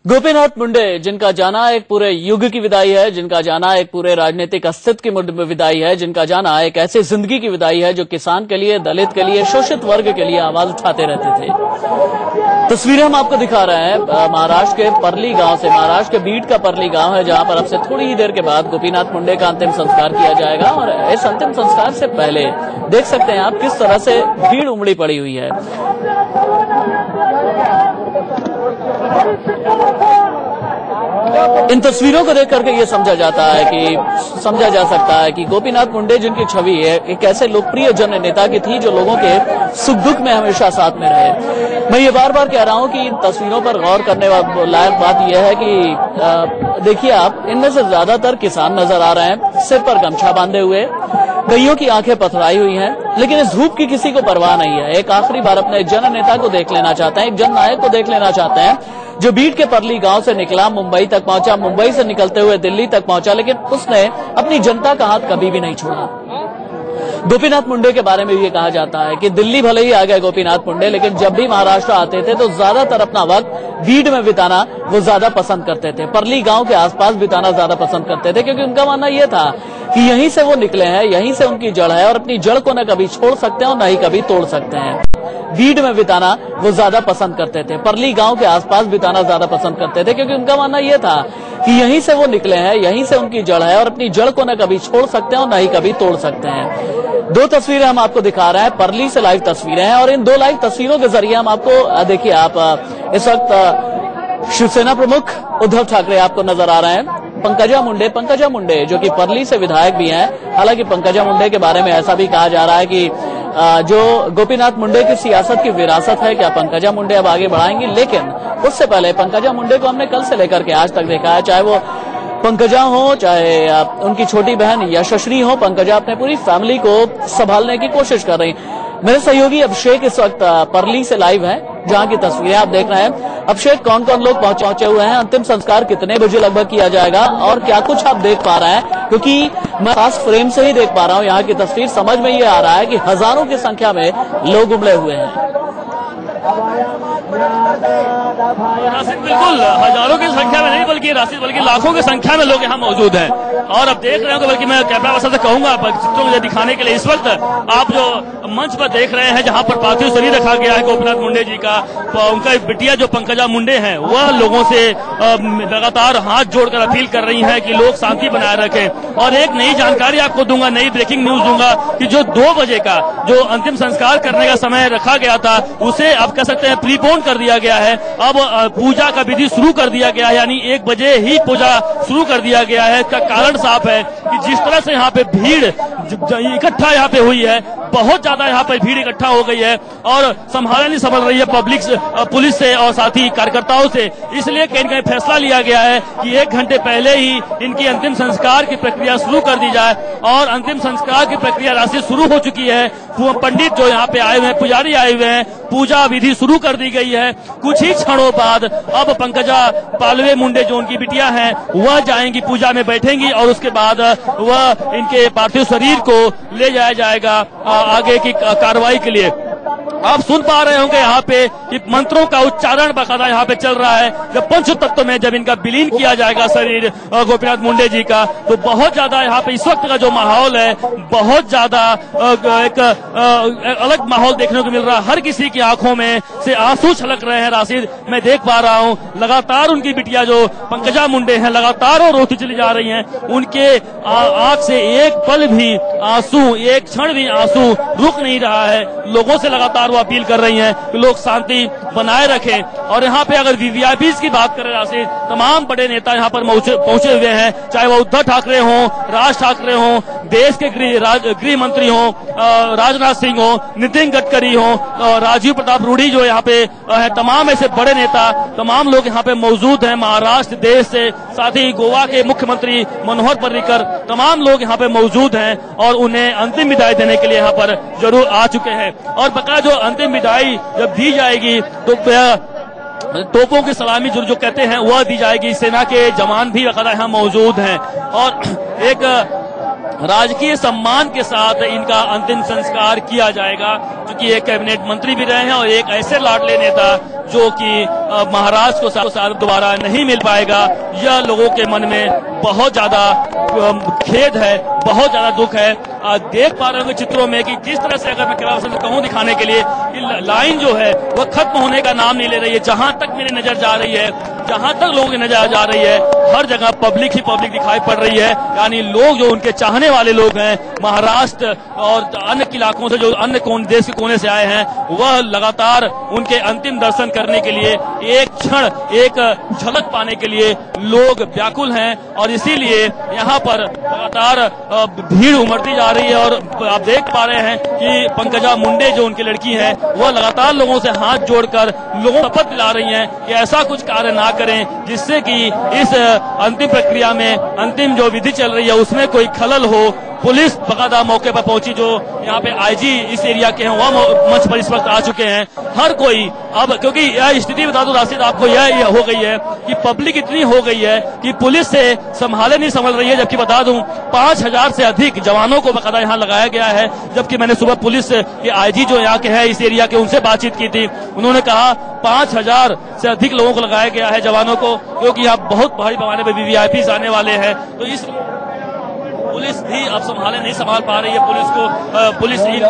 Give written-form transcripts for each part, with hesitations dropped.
गोपीनाथ मुंडे, जिनका जाना एक पूरे युग की विदाई है, जिनका जाना एक पूरे राजनीतिक अस्तित्व की विदाई है, जिनका जाना एक ऐसी जिंदगी की विदाई है जो किसान के लिए, दलित के लिए, शोषित वर्ग के लिए आवाज उठाते रहते थे। तस्वीरें हम आपको दिखा रहे हैं महाराष्ट्र के परली गांव से। महाराष्ट्र के बीड का परली गांव है, जहां पर अब से थोड़ी ही देर के बाद गोपीनाथ मुंडे का अंतिम संस्कार किया जाएगा। और इस अंतिम संस्कार से पहले देख सकते हैं आप किस तरह से भीड़ उमड़ी पड़ी हुई है। इन तस्वीरों को देख करके ये समझा जा सकता है कि गोपीनाथ मुंडे, जिनकी छवि है एक ऐसे लोकप्रिय जन नेता की थी जो लोगों के सुख दुख में हमेशा साथ में रहे। मैं ये बार बार कह रहा हूं कि इन तस्वीरों पर गौर करने लायक बात यह है कि देखिए आप, इनमें से ज्यादातर किसान नजर आ रहे हैं, सिर पर गमछा बांधे हुए, कईयों की आंखें पथराई हुई हैं, लेकिन इस धूप की किसी को परवाह नहीं है। एक आखिरी बार अपने जन नेता को देख लेना चाहते हैं, एक जन नायक को देख लेना चाहते हैं जो बीड के परली गांव से निकला, मुंबई तक पहुंचा, मुंबई से निकलते हुए दिल्ली तक पहुंचा, लेकिन उसने अपनी जनता का हाथ कभी भी नहीं छोड़ा। गोपीनाथ मुंडे के बारे में ये कहा जाता है कि दिल्ली भले ही आ गए गोपीनाथ मुंडे, लेकिन जब भी महाराष्ट्र आते थे तो ज्यादातर अपना वक्त बीड में बिताना वो ज्यादा पसंद करते थे, परली गांव के आसपास बिताना ज्यादा पसंद करते थे, क्योंकि उनका मानना यह था कि यहीं से वो निकले हैं, यहीं से उनकी जड़ है और अपनी जड़ को न कभी छोड़ सकते हैं और न ही कभी तोड़ सकते हैं। बीड में बिताना वो ज्यादा पसंद करते थे, परली गांव के आसपास बिताना ज्यादा पसंद करते थे, क्योंकि उनका मानना यह था कि यहीं से वो निकले हैं, यहीं से उनकी जड़ है और अपनी जड़ को न कभी छोड़ सकते हैं और न ही कभी तोड़ सकते हैं। दो तस्वीरें हम आपको दिखा रहे हैं, परली से लाइव तस्वीरें हैं, और इन दो लाइव तस्वीरों के जरिए हम आपको देखिए आप इस वक्त शिवसेना प्रमुख उद्धव ठाकरे आपको नजर आ रहे हैं, पंकजा मुंडे जो कि परली से विधायक भी हैं। हालांकि पंकजा मुंडे के बारे में ऐसा भी कहा जा रहा है कि जो गोपीनाथ मुंडे की सियासत की विरासत है, क्या पंकजा मुंडे अब आगे बढ़ाएंगी। लेकिन उससे पहले पंकजा मुंडे को हमने कल से लेकर के आज तक देखा है, चाहे वो पंकजा हो, चाहे उनकी छोटी बहन यशस्वी हो, पंकजा अपने पूरी फैमिली को संभालने की कोशिश कर रही। मेरे सहयोगी अभिषेक इस वक्त परली से लाइव हैं, जहां की तस्वीरें आप देख रहे हैं। अभिषेक, कौन कौन लोग पहुंचे हुए हैं, अंतिम संस्कार कितने बजे लगभग किया जाएगा और क्या कुछ आप देख पा रहे हैं? क्योंकि मैं खास फ्रेम से ही देख पा रहा हूं यहाँ की तस्वीर, समझ में ये आ रहा है कि हजारों की संख्या में लोग उमड़े हुए हैं। राशिद, बिल्कुल हजारों की संख्या में नहीं बल्कि लाखों की संख्या में लोग यहाँ मौजूद हैं। और अब देख रहे हो कि बल्कि मैं कैमरा पर्सन से कहूंगा चित्रों को दिखाने के लिए, इस वक्त आप जो मंच पर देख रहे हैं जहां पर पार्थिव शरीर रखा गया है गोपीनाथ मुंडे जी का, तो उनका बिटिया जो पंकजा मुंडे हैं वह लोगों से लगातार हाथ जोड़कर अपील कर रही हैं कि लोग शांति बनाए रखें। और एक नई जानकारी आपको दूंगा, नई ब्रेकिंग न्यूज दूंगा कि जो 2 बजे का जो अंतिम संस्कार करने का समय रखा गया था उसे आप कह सकते हैं प्रीपोन कर दिया गया है। अब पूजा का विधि शुरू कर दिया गया है, यानी 1 बजे ही पूजा शुरू कर दिया गया है। इसका कारण साफ है कि जिस तरह से यहाँ पे भीड़ इकट्ठा यहाँ पे हुई है, बहुत ज्यादा यहाँ पे भीड़ इकट्ठा हो गई है और संभाला नहीं संभल रही है पुलिस से और साथ ही कार्यकर्ताओं से। इसलिए कहीं कहीं फैसला लिया गया है कि 1 घंटे पहले ही इनकी अंतिम संस्कार की प्रक्रिया शुरू कर दी जाए। और अंतिम संस्कार की प्रक्रिया राशि शुरू हो चुकी है। पंडित जो यहाँ पे आए हुए हैं, पुजारी आए हुए हैं, पूजा विधि शुरू कर दी गई है। कुछ ही क्षणों बाद अब पंकजा पालवे मुंडे जो उनकी बिटिया हैं वह जाएंगी, पूजा में बैठेंगी और उसके बाद वह इनके पार्थिव शरीर को ले जाया जाएगा आगे की कार्रवाई के लिए। आप सुन पा रहे होंगे यहाँ पे कि मंत्रों का उच्चारण बकायदा यहाँ पे चल रहा है। जब पंच तत्व में जब इनका विलीन किया जाएगा शरीर गोपीनाथ मुंडे जी का, तो बहुत ज्यादा यहाँ पे इस वक्त का जो माहौल है, बहुत ज्यादा एक अलग माहौल देखने को मिल रहा है। हर किसी की आंखों में से आंसू छलक रहे हैं। राशिद, मैं देख पा रहा हूँ लगातार उनकी बिटिया जो पंकजा मुंडे हैं लगातार वो रोती चली जा रही हैं। उनके आंख से एक पल भी आंसू, एक क्षण भी आंसू रुक नहीं रहा है। लोगों से लगातार वो अपील कर रही हैं कि लोग शांति बनाए रखें। और यहाँ पे अगर वीवीआईपी की बात करें राशिद, तमाम बड़े नेता यहाँ पर पहुंचे हुए हैं, चाहे वो उद्धव ठाकरे हों, राज ठाकरे हों, देश के गृह मंत्री हों, राजनाथ सिंह हो, नितिन गडकरी हो, राजीव प्रताप रूडी जो यहाँ पे है, तमाम ऐसे बड़े नेता, तमाम लोग यहाँ पे मौजूद हैं। महाराष्ट्र देश से, साथ ही गोवा के मुख्यमंत्री मनोहर पर्रिकर, तमाम लोग यहाँ पे मौजूद हैं और उन्हें अंतिम विदाई देने के लिए यहाँ पर जरूर आ चुके हैं। और बकाया जो अंतिम विदाई जब दी जाएगी तो तोपों की सलामी जो कहते हैं वह दी जाएगी। सेना के जवान भी बकायदा यहाँ मौजूद हैं और एक राजकीय सम्मान के साथ इनका अंतिम संस्कार किया जाएगा, क्योंकि एक कैबिनेट मंत्री भी रहे हैं और एक ऐसे लाडले नेता जो कि महाराष्ट्र को दोबारा नहीं मिल पाएगा, यह लोगों के मन में बहुत ज्यादा खेद है, बहुत ज्यादा दुख है। देख पा रहे होंगे चित्रों में कि किस तरह से, अगर मैं कैमरा कहूं दिखाने के लिए, कि लाइन जो है वह खत्म होने का नाम नहीं ले रही है। जहां तक मेरी नजर जा रही है, जहां तक लोगों की नजर जा रही है, हर जगह पब्लिक ही पब्लिक दिखाई पड़ रही है। यानी लोग जो उनके चाहने वाले लोग हैं, महाराष्ट्र और अन्य इलाकों से, जो अन्य देश के कोने से आए हैं, वह लगातार उनके अंतिम दर्शन करने के लिए, एक क्षण, एक झलक पाने के लिए लोग व्याकुल हैं। और इसीलिए यहाँ पर लगातार भीड़ उमड़ती जा रही है। और आप देख पा रहे हैं कि पंकजा मुंडे जो उनकी लड़की है, वह लगातार लोगों से हाथ जोड़कर लोगों को शपथ दिला रही हैं कि ऐसा कुछ कार्य ना करें जिससे कि इस अंतिम प्रक्रिया में, अंतिम जो विधि चल रही है, उसमें कोई खलल हो। पुलिस बकायदा मौके पर पहुंची, जो यहाँ पे आईजी इस एरिया के हैं वह मंच पर इस वक्त आ चुके हैं। हर कोई अब, क्योंकि यह स्थिति बता दो राशिद आपको, यह हो गई है कि पब्लिक इतनी हो गई है कि पुलिस से संभाले नहीं संभल रही है। जबकि बता दूं 5000 से अधिक जवानों को बकायदा यहाँ लगाया गया है। जबकि मैंने सुबह पुलिस के आईजी जो यहाँ के हैं इस एरिया के, उनसे बातचीत की थी। उन्होंने कहा 5000 से अधिक लोगों को लगाया गया है, जवानों को, क्योंकि यहाँ बहुत भारी पैमाने पर वीवीआईपी आने वाले हैं। तो इस पुलिस भी अब नहीं संभाल पा रही है। पुलिस इन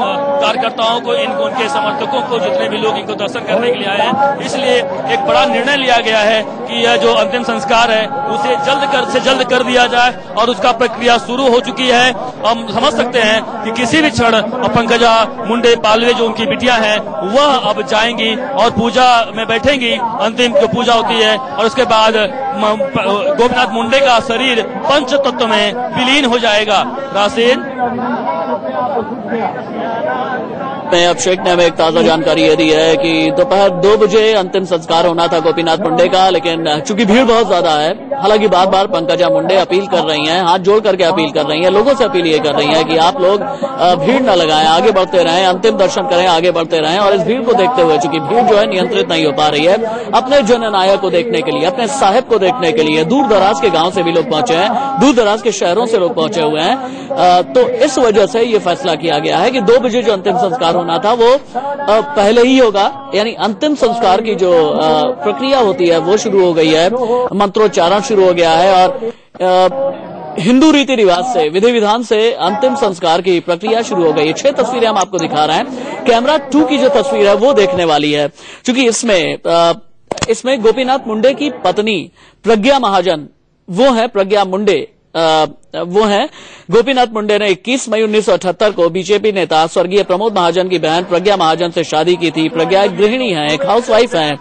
कार्यकर्ताओं को, उनके समर्थकों को, जितने भी लोग इनको दर्शन करने के लिए आए हैं, इसलिए एक बड़ा निर्णय लिया गया है कि यह जो अंतिम संस्कार है उसे जल्द कर दिया जाए। और उसका प्रक्रिया शुरू हो चुकी है। हम समझ सकते हैं कि किसी भी क्षण पंकजा मुंडे पालवे जो उनकी बिटिया है, वह अब जाएंगी और पूजा में बैठेंगी। अंतिम जो पूजा होती है, और उसके बाद गोपीनाथ मुंडे का शरीर पंच तत्व में विलीन हो जाएगा। राशिद अभिषेक ने हमें एक ताजा जानकारी ये दी है कि दोपहर 2 बजे अंतिम संस्कार होना था गोपीनाथ मुंडे का, लेकिन चूंकि भीड़ बहुत ज्यादा है, हालांकि बार बार पंकजा मुंडे अपील कर रही हैं, हाथ जोड़ करके अपील कर रही हैं, लोगों से अपील ये कर रही हैं कि आप लोग भीड़ न लगाएं, आगे बढ़ते रहें, अंतिम दर्शन करें, आगे बढ़ते रहें। और इस भीड़ को देखते हुए, चूंकि भीड़ जो है नियंत्रित नहीं हो पा रही है, अपने जननायक को देखने के लिए, अपने साहिब को देखने के लिए दूर दराज के गांव से भी लोग पहुंचे हैं, दूर दराज के शहरों से लोग पहुंचे हुए हैं। तो इस वजह से ये फैसला किया गया है कि 2 बजे जो अंतिम संस्कार होना था वो पहले ही होगा। यानी अंतिम संस्कार की जो प्रक्रिया होती है वो शुरू हो गई है, मंत्रोच्चारण शुरू हो गया है। और हिंदू रीति रिवाज से, विधि विधान से अंतिम संस्कार की प्रक्रिया शुरू हो गई है। 6 तस्वीरें हम आपको दिखा रहे हैं। कैमरा 2 की जो तस्वीर है वो देखने वाली है, क्योंकि इसमें गोपीनाथ मुंडे की पत्नी प्रज्ञा महाजन, वो है प्रज्ञा मुंडे, वो हैं गोपीनाथ मुंडे ने 21 मई 1978 को बीजेपी नेता स्वर्गीय प्रमोद महाजन की बहन प्रज्ञा महाजन से शादी की थी। प्रज्ञा एक गृहिणी है, एक हाउसवाइफ है।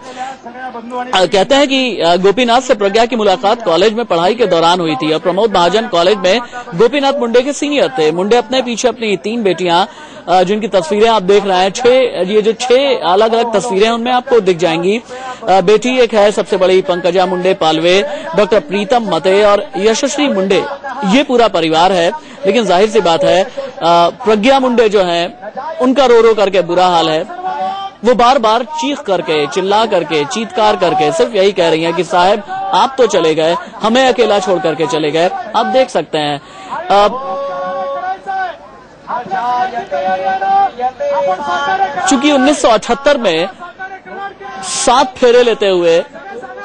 कहते हैं कि गोपीनाथ से प्रज्ञा की मुलाकात कॉलेज में पढ़ाई के दौरान हुई थी और प्रमोद महाजन कॉलेज में गोपीनाथ मुंडे के सीनियर थे। मुंडे अपने पीछे अपनी 3 बेटियां, जिनकी तस्वीरें आप देख रहे हैं, ये जो 6 अलग अलग तस्वीरें उनमें आपको दिख जाएंगी। बेटी एक है सबसे बड़ी पंकजा मुंडे पालवे, डॉक्टर प्रीतम मते और यशस्वी मुंडे, ये पूरा परिवार है। लेकिन जाहिर सी बात है प्रज्ञा मुंडे जो है उनका रो रो करके बुरा हाल है। वो बार बार चीख करके, चिल्ला करके, चीत्कार करके सिर्फ यही कह रही हैं कि साहब आप तो चले गए, हमें अकेला छोड़ करके चले गए। आप देख सकते हैं चूंकि 1978 में 7 फेरे लेते हुए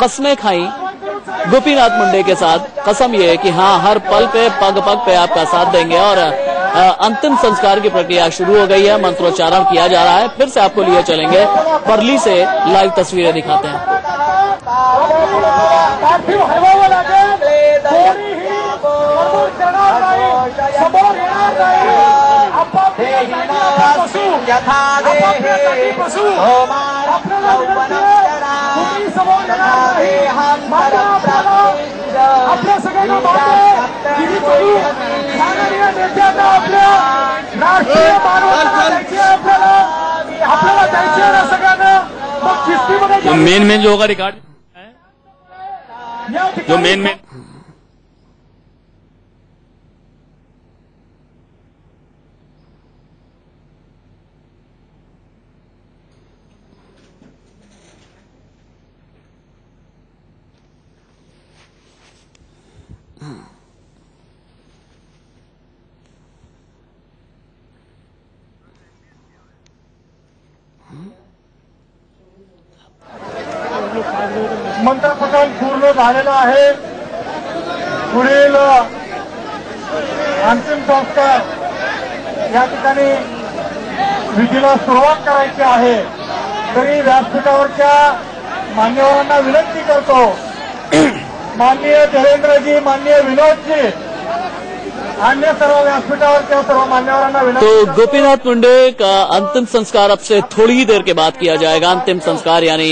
कस्में खाई गोपीनाथ मुंडे के साथ, कसम ये कि हाँ हर पल पे, पग पग पे आपका साथ देंगे। और अंतिम संस्कार की प्रक्रिया शुरू हो गई है, मंत्रोच्चारण किया जा रहा है। फिर से आपको लिए चलेंगे, परली से लाइव तस्वीरें दिखाते हैं। आपल्या सगळ्यांना राष्ट्रीय आपल्याला द्यायची आहे ना सगळ्यांना। मग किस्तीमध्ये मेन जो होगा रिकॉर्ड, जो मेन मंत्रपठण पूर्ण झालेलं आहे. पुढील अंतिम संस्कार या ठिकाणी विधीला सुरुवात करायची आहे. तरी व्यासपीठावरच्या मान्यवरांना विनंती करतो, माननीय देवेंद्रजी, माननीय विनोदजी, अन्य सर्व व्यासपीठावरच्या सर्व मान्यवरांना विनंती. तो गोपीनाथ मुंडे का अंतिम संस्कार अब से थोड़ी ही देर के बाद किया जाएगा. अंतिम संस्कार यानी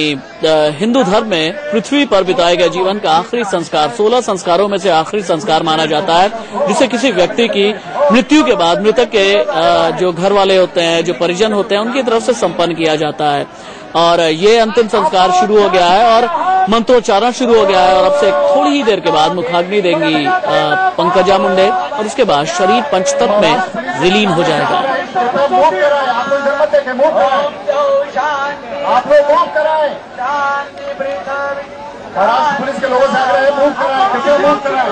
हिंदू धर्म में पृथ्वी पर बिताए गए जीवन का आखिरी संस्कार, 16 संस्कारों में से आखिरी संस्कार माना जाता है, जिसे किसी व्यक्ति की मृत्यु के बाद मृतक के जो घर वाले होते हैं, जो परिजन होते हैं, उनकी तरफ से संपन्न किया जाता है. और ये अंतिम संस्कार शुरू हो गया है और मंत्रोच्चारण शुरू हो गया है. और अब से थोड़ी ही देर के बाद मुखाग्नि देंगी पंकजा मुंडे और उसके बाद शरीर पंचतत्व में विलीन हो जाएगा. आप लोग मूव कराएं. पुलिस के लोगों से आग्रह है, मूव कराएं. किसी मूव कराएं.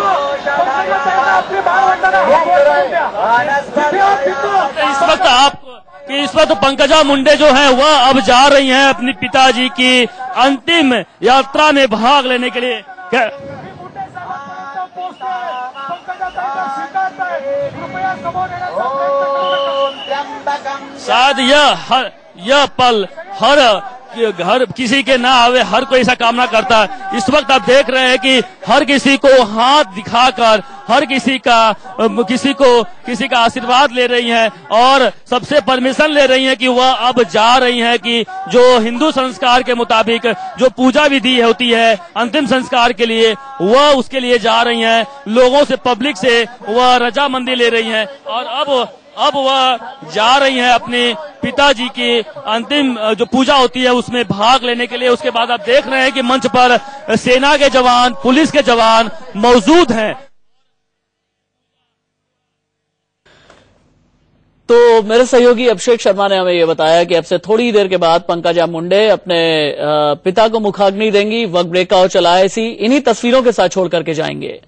इस वक्त पंकजा मुंडे जो है वह अब जा रही हैं अपनी पिताजी की अंतिम यात्रा में भाग लेने के लिए. शायद यह पल हर किसी के ना आवे, हर कोई ऐसा कामना करता है. इस वक्त आप देख रहे हैं कि हर किसी को हाथ दिखाकर हर किसी का आशीर्वाद ले रही हैं और सबसे परमिशन ले रही हैं कि वह अब जा रही हैं कि जो हिंदू संस्कार के मुताबिक जो पूजा विधि होती है अंतिम संस्कार के लिए, वह उसके लिए जा रही हैं. लोगों से, पब्लिक से वह रजामंदी ले रही हैं और अब वह जा रही हैं अपने पिताजी की अंतिम जो पूजा होती है उसमें भाग लेने के लिए. उसके बाद आप देख रहे हैं कि मंच पर सेना के जवान, पुलिस के जवान मौजूद हैं. तो मेरे सहयोगी अभिषेक शर्मा ने हमें ये बताया कि अब से थोड़ी ही देर के बाद पंकजा मुंडे अपने पिता को मुखाग्नि देंगी. वक्त ब्रेक का हो चला है, इन्हीं तस्वीरों के साथ छोड़ करके जाएंगे.